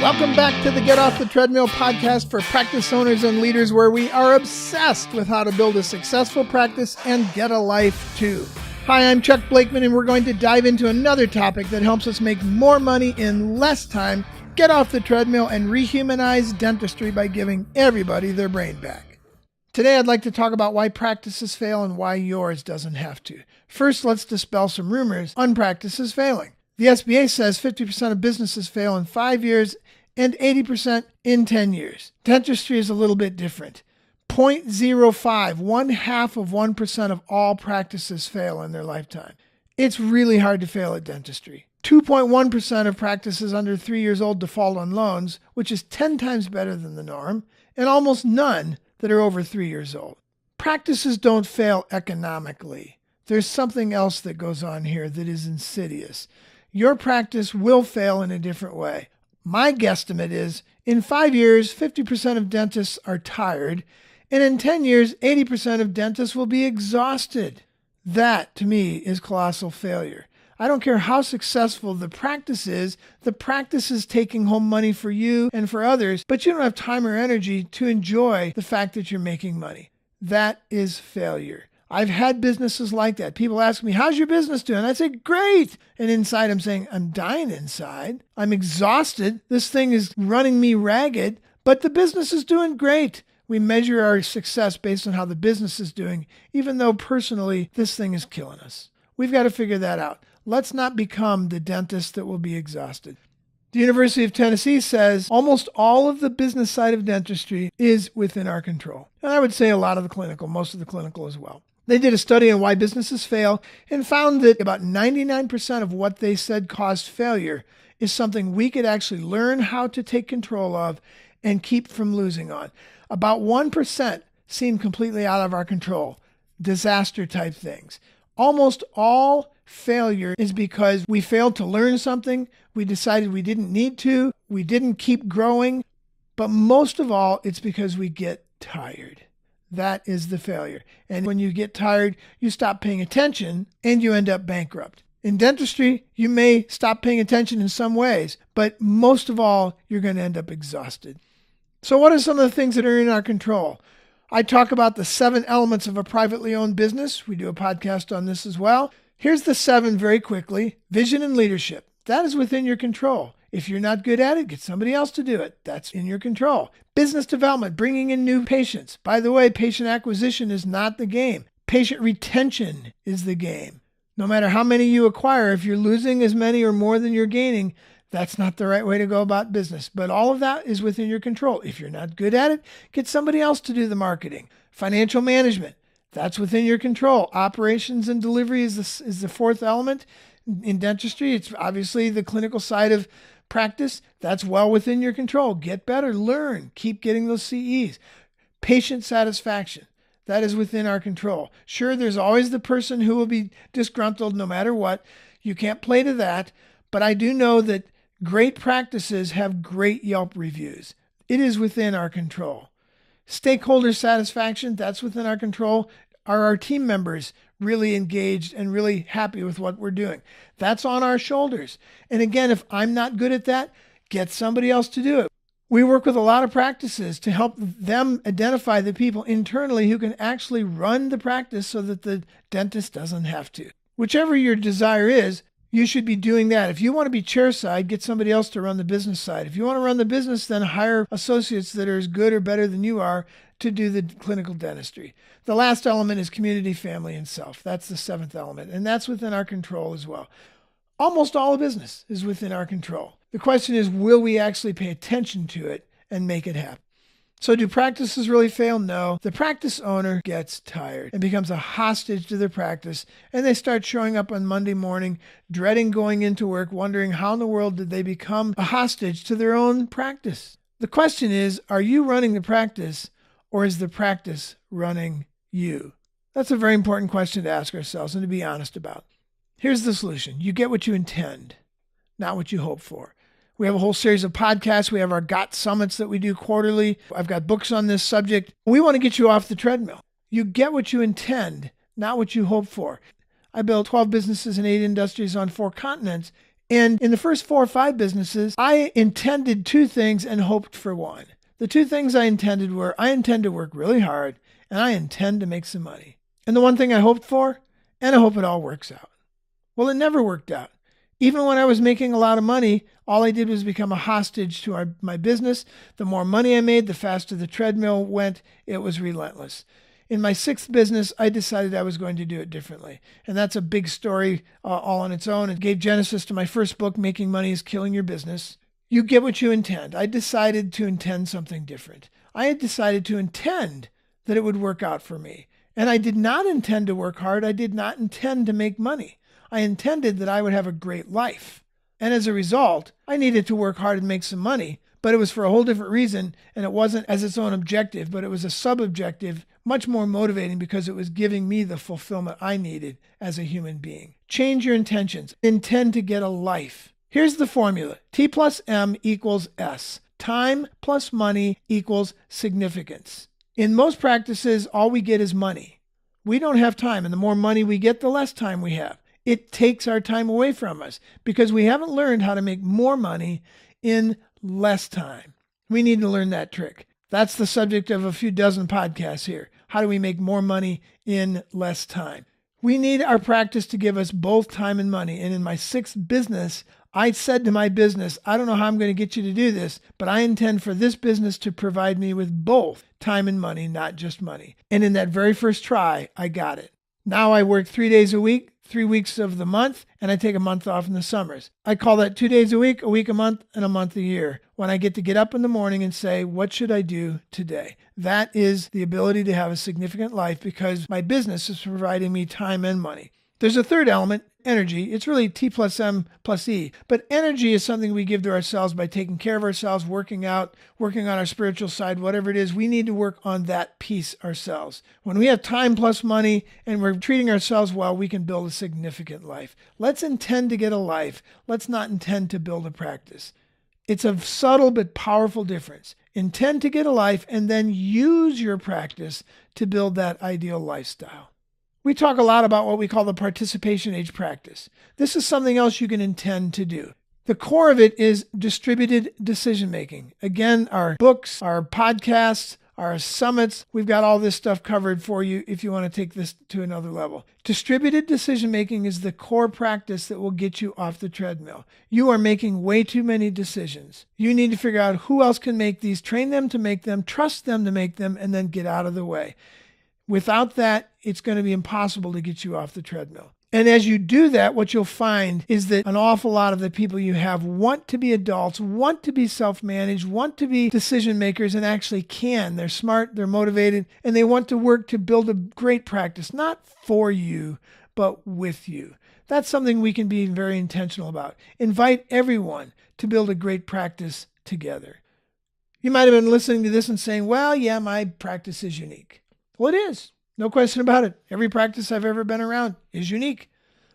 Welcome back to the Get Off the Treadmill podcast for practice owners and leaders, where we are obsessed with how to build a successful practice and get a life too. Hi, I'm Chuck Blakeman, and we're going to dive into another topic that helps us make more money in less time, get off the treadmill, and rehumanize dentistry by giving everybody their brain back. Today, I'd like to talk about why practices fail and why yours doesn't have to. First, let's dispel some rumors on practices failing. The SBA says 50% of businesses fail in 5 years and 80% in 10 years. Dentistry is a little bit different. 0.05, 0.5% of all practices fail in their lifetime. It's really hard to fail at dentistry. 2.1% of practices under 3 years old default on loans, which is 10 times better than the norm, and almost none that are over 3 years old. Practices don't fail economically. There's something else that goes on here that is insidious. Your practice will fail in a different way. My guesstimate is, in 5 years, 50% of dentists are tired, and in 10 years, 80% of dentists will be exhausted. That, to me, is colossal failure. I don't care how successful the practice is taking home money for you and for others, but you don't have time or energy to enjoy the fact that you're making money. That is failure. I've had businesses like that. People ask me, how's your business doing? I say, great. And inside I'm saying, I'm dying inside. I'm exhausted. This thing is running me ragged, but the business is doing great. We measure our success based on how the business is doing, even though personally, this thing is killing us. We've got to figure that out. Let's not become the dentist that will be exhausted. The University of Tennessee says almost all of the business side of dentistry is within our control. And I would say a lot of the clinical, most of the clinical as well. They did a study on why businesses fail and found that about 99% of what they said caused failure is something we could actually learn how to take control of and keep from losing on. About 1% seem completely out of our control, disaster type things. Almost all failure is because we failed to learn something, we decided we didn't need to, we didn't keep growing, but most of all, it's because we get tired. That is the failure. And when you get tired, you stop paying attention and you end up bankrupt. In dentistry, you may stop paying attention in some ways, but most of all, you're going to end up exhausted. So what are some of the things that are in our control? I talk about the 7 elements of a privately owned business. We do a podcast on this as well. Here's the 7 very quickly. Vision and leadership. That is within your control. If you're not good at it, get somebody else to do it. That's in your control. Business development, bringing in new patients. By the way, patient acquisition is not the game. Patient retention is the game. No matter how many you acquire, if you're losing as many or more than you're gaining, that's not the right way to go about business. But all of that is within your control. If you're not good at it, get somebody else to do the marketing. Financial management, that's within your control. Operations and delivery is the 4th element. In dentistry, it's obviously the clinical side of practice. That's well within your control. Get better, learn, keep getting those CEs. Patient satisfaction, that is within our control. Sure, there's always the person who will be disgruntled no matter what. You can't play to that, but I do know that great practices have great Yelp reviews. It is within our control. Stakeholder satisfaction, that's within our control. Are our team members really engaged and really happy with what we're doing? That's on our shoulders. And again, if I'm not good at that, get somebody else to do it. We work with a lot of practices to help them identify the people internally who can actually run the practice so that the dentist doesn't have to. Whichever your desire is, you should be doing that. If you want to be chair side, get somebody else to run the business side. If you want to run the business, then hire associates that are as good or better than you are to do the clinical dentistry. The last element is community, family, and self. That's the 7th element, and that's within our control as well. Almost all of business is within our control. The question is, will we actually pay attention to it and make it happen? So do practices really fail? No. The practice owner gets tired and becomes a hostage to their practice, and they start showing up on Monday morning, dreading going into work, wondering how in the world did they become a hostage to their own practice? The question is, are you running the practice, or is the practice running you? That's a very important question to ask ourselves and to be honest about. Here's the solution. You get what you intend, not what you hope for. We have a whole series of podcasts. We have our GOT summits that we do quarterly. I've got books on this subject. We want to get you off the treadmill. You get what you intend, not what you hope for. I built 12 businesses in 8 industries on 4 continents And in the first 4 or 5 businesses, I intended 2 things and hoped for one. The 2 things I intended were, I intend to work really hard and I intend to make some money. And the one thing I hoped for, and I hope it all works out. Well, it never worked out. Even when I was making a lot of money, all I did was become a hostage to my business. The more money I made, the faster the treadmill went. It was relentless. In my 6th business, I decided I was going to do it differently. And that's a big story all on its own. It gave genesis to my first book, Making Money is Killing Your Business. You get what you intend. I decided to intend something different. I had decided to intend that it would work out for me. And I did not intend to work hard. I did not intend to make money. I intended that I would have a great life. And as a result, I needed to work hard and make some money, but it was for a whole different reason. And it wasn't as its own objective, but it was a sub-objective, much more motivating because it was giving me the fulfillment I needed as a human being. Change your intentions. Intend to get a life. Here's the formula. T plus M equals S. Time plus money equals significance. In most practices, all we get is money. We don't have time, and the more money we get, the less time we have. It takes our time away from us because we haven't learned how to make more money in less time. We need to learn that trick. That's the subject of a few dozen podcasts here. How do we make more money in less time? We need our practice to give us both time and money. And in my 6th business, I said to my business, I don't know how I'm going to get you to do this, but I intend for this business to provide me with both time and money, not just money. And in that very first try, I got it. Now I work 3 days a week, 3 weeks of the month, and I take a month off in the summers. I call that 2 days a week a month, and a month a year, when I get to get up in the morning and say, what should I do today? That is the ability to have a significant life because my business is providing me time and money. There's a third element, energy. It's really T plus M plus E. But energy is something we give to ourselves by taking care of ourselves, working out, working on our spiritual side, whatever it is. We need to work on that piece ourselves. When we have time plus money and we're treating ourselves well, we can build a significant life. Let's intend to get a life. Let's not intend to build a practice. It's a subtle but powerful difference. Intend to get a life and then use your practice to build that ideal lifestyle. We talk a lot about what we call the participation age practice. This is something else you can intend to do. The core of it is distributed decision-making. Again, our books, our podcasts, our summits, we've got all this stuff covered for you if you want to take this to another level. Distributed decision-making is the core practice that will get you off the treadmill. You are making way too many decisions. You need to figure out who else can make these, train them to make them, trust them to make them, and then get out of the way. Without that, it's going to be impossible to get you off the treadmill. And as you do that, what you'll find is that an awful lot of the people you have want to be adults, want to be self-managed, want to be decision makers, and actually can. They're smart, they're motivated, and they want to work to build a great practice, not for you, but with you. That's something we can be very intentional about. Invite everyone to build a great practice together. You might have been listening to this and saying, well, yeah, my practice is unique. Well, it is. No question about it. Every practice I've ever been around is unique.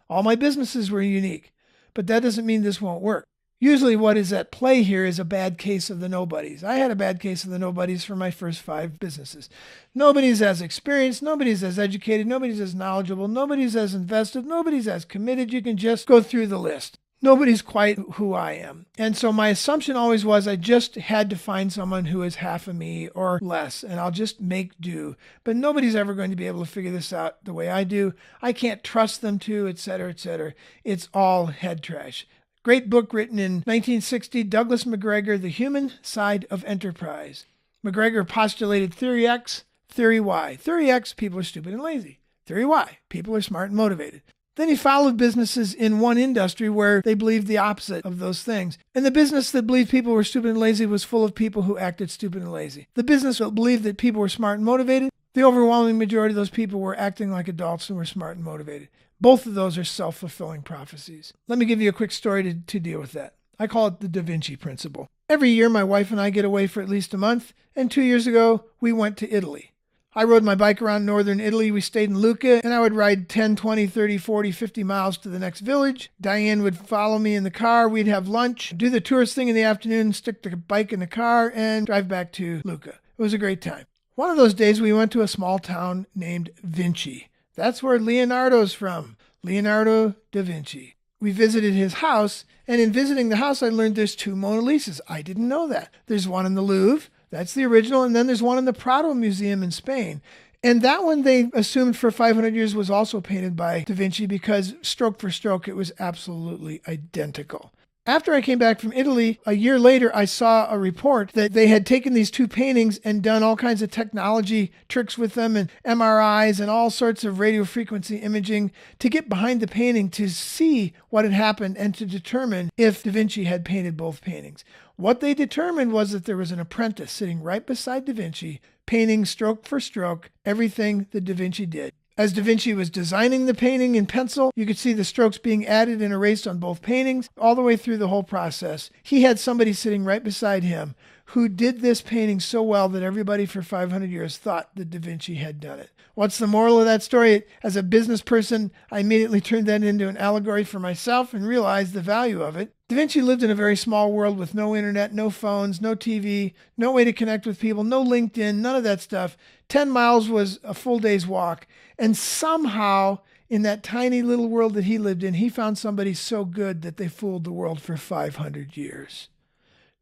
All my businesses were unique. But that doesn't mean this won't work. Usually what is at play here is a bad case of the nobodies. I had a bad case of the nobodies for my first 5 businesses. Nobody's as experienced. Nobody's as educated. Nobody's as knowledgeable. Nobody's as invested. Nobody's as committed. You can just go through the list. Nobody's quite who I am. And so my assumption always was I just had to find someone who is half of me or less, and I'll just make do. But nobody's ever going to be able to figure this out the way I do. I can't trust them to, et cetera, et cetera. It's all head trash. Great book written in 1960, Douglas McGregor, The Human Side of Enterprise. McGregor postulated theory X, theory Y. Theory X, people are stupid and lazy. Theory Y, people are smart and motivated. Then he followed businesses in one industry where they believed the opposite of those things. And the business that believed people were stupid and lazy was full of people who acted stupid and lazy. The business that believed that people were smart and motivated, the overwhelming majority of those people were acting like adults and were smart and motivated. Both of those are self-fulfilling prophecies. Let me give you a quick story to deal with that. I call it the Da Vinci principle. Every year, my wife and I get away for at least a month. And 2 years ago, we went to Italy. I rode my bike around northern Italy. We stayed in Lucca, and I would ride 10, 20, 30, 40, 50 miles to the next village. Diane would follow me in the car. We'd have lunch, do the tourist thing in the afternoon, stick the bike in the car, and drive back to Lucca. It was a great time. One of those days, we went to a small town named Vinci. That's where Leonardo's from, Leonardo da Vinci. We visited his house, and in visiting the house, I learned there's 2 Mona Lisas. I didn't know that. There's one in the Louvre, that's the original, and then there's one in the Prado Museum in Spain. And that one they assumed for 500 years was also painted by Da Vinci because stroke for stroke, it was absolutely identical. After I came back from Italy, a year later, I saw a report that they had taken these 2 paintings and done all kinds of technology tricks with them and MRIs and all sorts of radio frequency imaging to get behind the painting to see what had happened and to determine if Da Vinci had painted both paintings. What they determined was that there was an apprentice sitting right beside Da Vinci, painting stroke for stroke everything that Da Vinci did. As Da Vinci was designing the painting in pencil, you could see the strokes being added and erased on both paintings all the way through the whole process. He had somebody sitting right beside him who did this painting so well that everybody for 500 years thought that Da Vinci had done it. What's the moral of that story? As a business person, I immediately turned that into an allegory for myself and realized the value of it. Da Vinci lived in a very small world with no internet, no phones, no TV, no way to connect with people, no LinkedIn, none of that stuff. 10 miles was a full day's walk. And somehow, in that tiny little world that he lived in, he found somebody so good that they fooled the world for 500 years.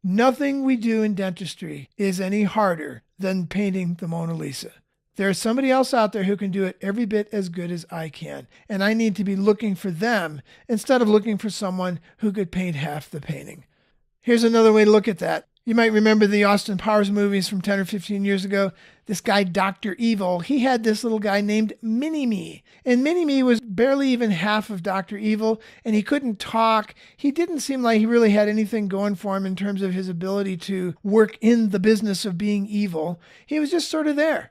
Nothing we do in dentistry is any harder than painting the Mona Lisa. There's somebody else out there who can do it every bit as good as I can, and I need to be looking for them instead of looking for someone who could paint half the painting. Here's another way to look at that. You might remember the Austin Powers movies from 10 or 15 years ago. This guy, Dr. Evil, he had this little guy named Mini-Me. And Mini-Me was barely even half of Dr. Evil, and he couldn't talk. He didn't seem like he really had anything going for him in terms of his ability to work in the business of being evil. He was just sort of there.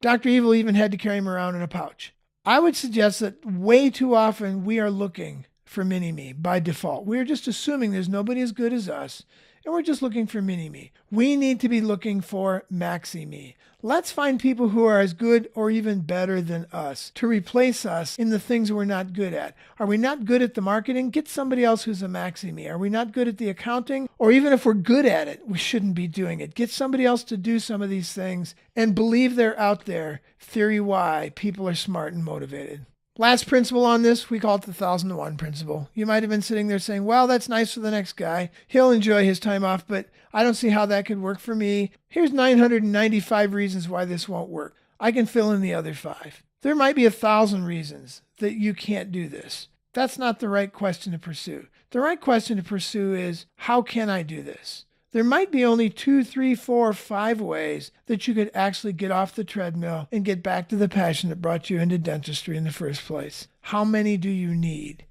Dr. Evil even had to carry him around in a pouch. I would suggest that way too often we are looking for Mini-Me by default. We're just assuming there's nobody as good as us, and we're just looking for Mini-Me. We need to be looking for Maxi-Me. Let's find people who are as good or even better than us to replace us in the things we're not good at. Are we not good at the marketing? Get somebody else who's a Maxi-Me. Are we not good at the accounting? Or even if we're good at it, we shouldn't be doing it. Get somebody else to do some of these things and believe they're out there. Theory why people are smart and motivated. Last principle on this, we call it the 1,001 principle. You might have been sitting there saying, well, that's nice for the next guy. He'll enjoy his time off, but I don't see how that could work for me. Here's 995 reasons why this won't work. I can fill in the other 5. There might be 1,000 reasons that you can't do this. That's not the right question to pursue. The right question to pursue is, how can I do this? There might be only 2, 3, 4, 5 ways that you could actually get off the treadmill and get back to the passion that brought you into dentistry in the first place. How many do you need?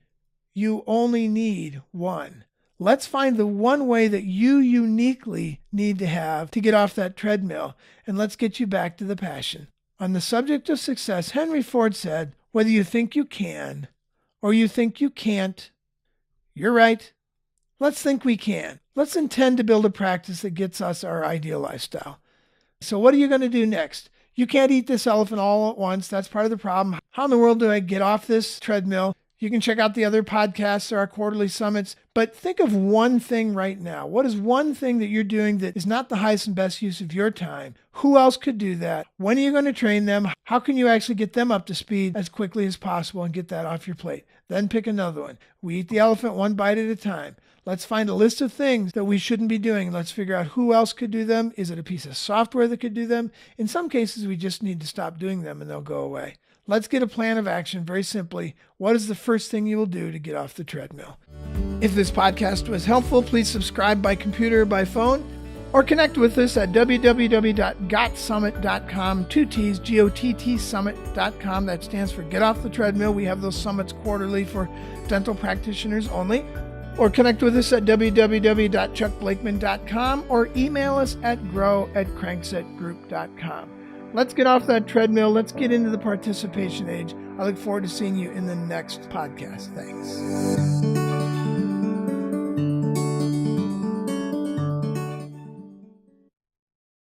You only need 1. Let's find the one way that you uniquely need to have to get off that treadmill, and let's get you back to the passion. On the subject of success, Henry Ford said, whether you think you can or you think you can't, you're right. Let's think we can. Let's intend to build a practice that gets us our ideal lifestyle. So what are you going to do next? You can't eat this elephant all at once. That's part of the problem. How in the world do I get off this treadmill? You can check out the other podcasts or our quarterly summits, but think of one thing right now. What is one thing that you're doing that is not the highest and best use of your time? Who else could do that? When are you going to train them? How can you actually get them up to speed as quickly as possible and get that off your plate? Then pick another one. We eat the elephant one bite at a time. Let's find a list of things that we shouldn't be doing. Let's figure out who else could do them. Is it a piece of software that could do them? In some cases, we just need to stop doing them and they'll go away. Let's get a plan of action very simply. What is the first thing you will do to get off the treadmill? If this podcast was helpful, please subscribe by computer or by phone, or connect with us at www.gottsummit.com, 2 T's, G-O-T-T summit.com. That stands for Get Off the Treadmill. We have those summits quarterly for dental practitioners only. Or connect with us at www.chuckblakeman.com or email us at grow@cranksetgroup.com. Let's get off that treadmill. Let's get into the participation age. I look forward to seeing you in the next podcast. Thanks.